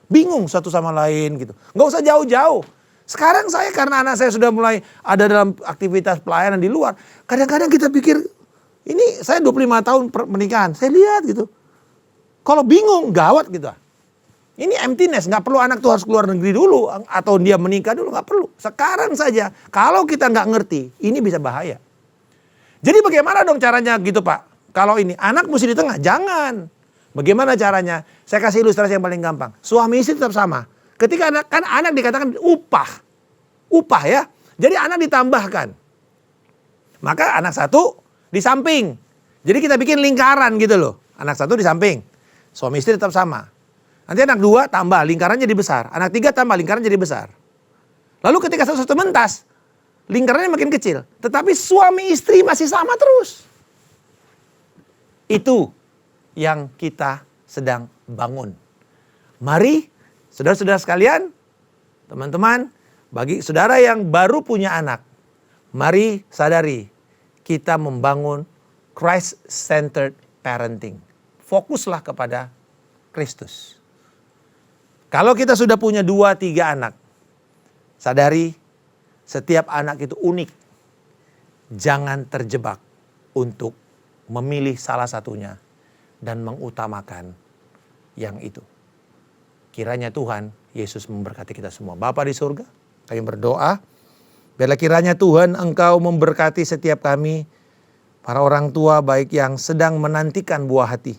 Bingung satu sama lain gitu. Gak usah jauh-jauh. Sekarang saya karena anak saya sudah mulai ada dalam aktivitas pelayanan di luar. Kadang-kadang kita pikir ini saya 25 tahun pernikahan. Saya lihat gitu. Kalau bingung gawat gitu. Ini emptiness, nggak perlu anak tuh harus keluar negeri dulu atau dia menikah dulu, nggak perlu. Sekarang saja, kalau kita nggak ngerti, ini bisa bahaya. Jadi bagaimana dong caranya gitu Pak? Kalau ini anak mesti di tengah, jangan. Bagaimana caranya? Saya kasih ilustrasi yang paling gampang. Suami istri tetap sama. Ketika anak dikatakan upah ya. Jadi anak ditambahkan. Maka anak satu di samping. Jadi kita bikin lingkaran gitu loh. Anak satu di samping, suami istri tetap sama. Nanti anak dua tambah, lingkaran jadi besar. Anak tiga tambah, lingkaran jadi besar. Lalu ketika satu-satu mentas, lingkarannya makin kecil. Tetapi suami istri masih sama terus. Itu yang kita sedang bangun. Mari, saudara-saudara sekalian, teman-teman, bagi saudara yang baru punya anak, mari sadari, kita membangun Christ-centered parenting. Fokuslah kepada Kristus. Kalau kita sudah punya 2-3 anak, sadari setiap anak itu unik. Jangan terjebak untuk memilih salah satunya dan mengutamakan yang itu. Kiranya Tuhan Yesus memberkati kita semua. Bapa di surga, kami berdoa, biarlah kiranya Tuhan Engkau memberkati setiap kami, para orang tua baik yang sedang menantikan buah hati.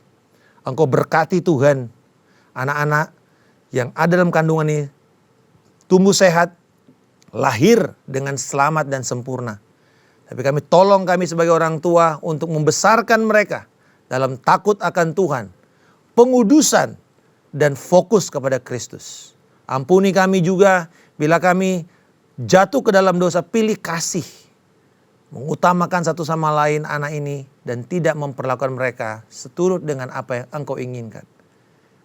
Engkau berkati Tuhan, anak-anak yang ada dalam kandungan ini tumbuh sehat, lahir dengan selamat dan sempurna. Tapi kami sebagai orang tua untuk membesarkan mereka dalam takut akan Tuhan, pengudusan dan fokus kepada Kristus. Ampuni kami juga bila kami jatuh ke dalam dosa, pilih kasih, mengutamakan satu sama lain anak ini dan tidak memperlakukan mereka seturut dengan apa yang Engkau inginkan.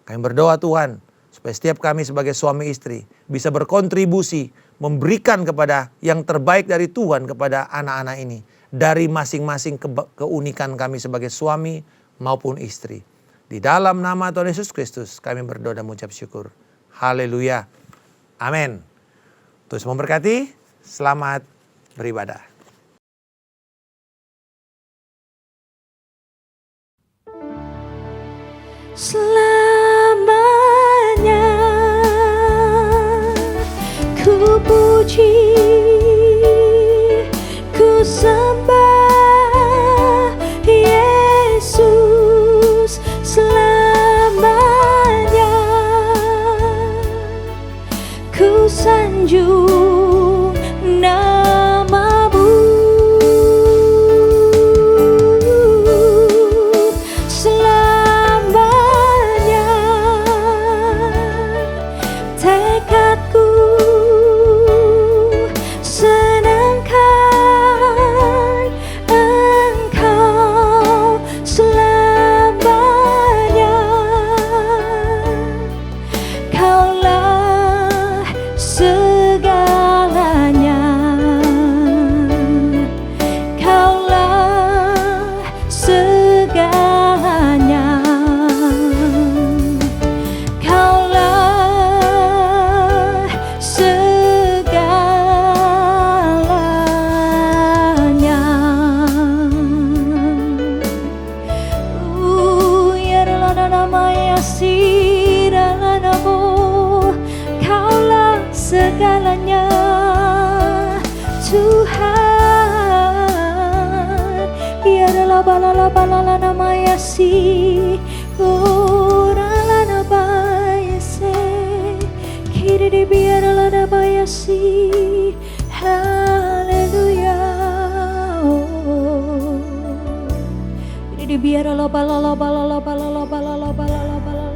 Kami berdoa Tuhan, supaya setiap kami sebagai suami istri bisa berkontribusi, memberikan kepada yang terbaik dari Tuhan kepada anak-anak ini. Dari masing-masing keunikan kami sebagai suami maupun istri. Di dalam nama Tuhan Yesus Kristus kami berdoa dan mengucap syukur. Haleluya. Amin. Tuhan memberkati. Selamat beribadah. Selamanya Yarala balala balala namayasi, Urala nabayase, Kiridi biarala nabayasi, Haleluya. Kiridi biarala balala balala balala balala balala balala balala.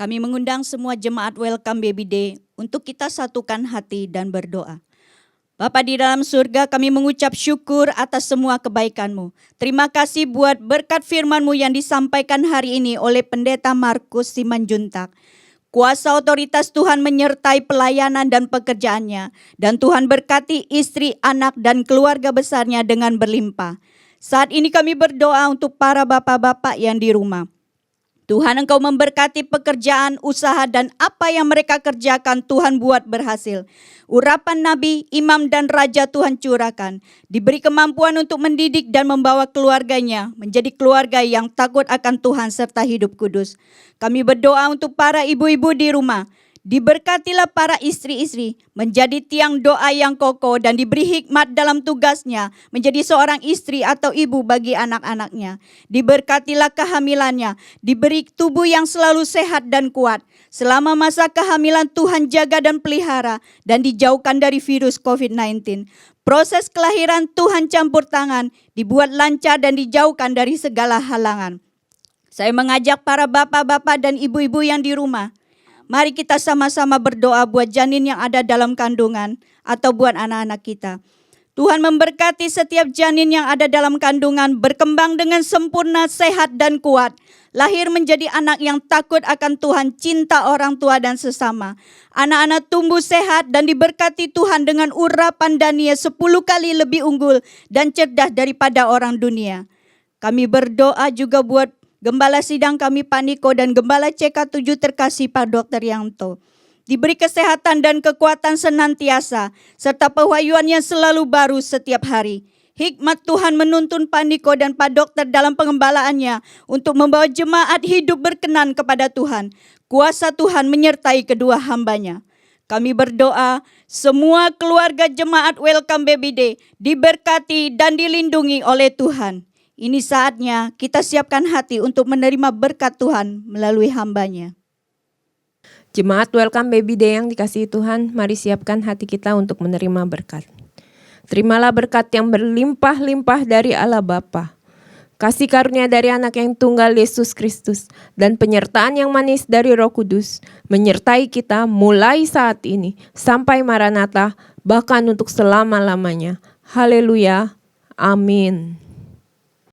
Kami mengundang semua jemaat Welcome Baby Day untuk kita satukan hati dan berdoa. Bapa di dalam surga, kami mengucap syukur atas semua kebaikan-Mu. Terima kasih buat berkat firman-Mu yang disampaikan hari ini oleh Pendeta Markus Simanjuntak. Kuasa otoritas Tuhan menyertai pelayanan dan pekerjaannya. Dan Tuhan berkati istri, anak, dan keluarga besarnya dengan berlimpah. Saat ini kami berdoa untuk para bapak-bapak yang di rumah. Tuhan, Engkau memberkati pekerjaan, usaha, dan apa yang mereka kerjakan Tuhan buat berhasil. Urapan nabi, imam, dan raja Tuhan curahkan. Diberi kemampuan untuk mendidik dan membawa keluarganya menjadi keluarga yang takut akan Tuhan serta hidup kudus. Kami berdoa untuk para ibu-ibu di rumah. Diberkatilah para istri-istri menjadi tiang doa yang kokoh dan diberi hikmat dalam tugasnya menjadi seorang istri atau ibu bagi anak-anaknya. Diberkatilah kehamilannya, diberi tubuh yang selalu sehat dan kuat. Selama masa kehamilan Tuhan jaga dan pelihara dan dijauhkan dari virus COVID-19. Proses kelahiran Tuhan campur tangan, dibuat lancar dan dijauhkan dari segala halangan. Saya mengajak para bapak-bapak dan ibu-ibu yang di rumah, mari kita sama-sama berdoa buat janin yang ada dalam kandungan atau buat anak-anak kita. Tuhan memberkati setiap janin yang ada dalam kandungan berkembang dengan sempurna, sehat dan kuat. Lahir menjadi anak yang takut akan Tuhan, cinta orang tua dan sesama. Anak-anak tumbuh sehat dan diberkati Tuhan dengan urapan Daniel 10 kali lebih unggul dan cerdas daripada orang dunia. Kami berdoa juga buat Gembala sidang kami Pak Niko dan Gembala CK7 terkasih Pak Dr. Yanto. Diberi kesehatan dan kekuatan senantiasa, serta pewahyuan yang selalu baru setiap hari. Hikmat Tuhan menuntun Pak Niko dan Pak Dokter dalam pengembalaannya untuk membawa jemaat hidup berkenan kepada Tuhan. Kuasa Tuhan menyertai kedua hambanya. Kami berdoa semua keluarga jemaat Welcome Baby Day diberkati dan dilindungi oleh Tuhan. Ini saatnya kita siapkan hati untuk menerima berkat Tuhan melalui hambanya. Jemaat Welcome Baby Day yang dikasihi Tuhan, mari siapkan hati kita untuk menerima berkat. Terimalah berkat yang berlimpah-limpah dari Allah Bapa, kasih karunia dari Anak yang tunggal Yesus Kristus, dan penyertaan yang manis dari Roh Kudus, menyertai kita mulai saat ini, sampai Maranatha, bahkan untuk selama-lamanya. Haleluya, amin.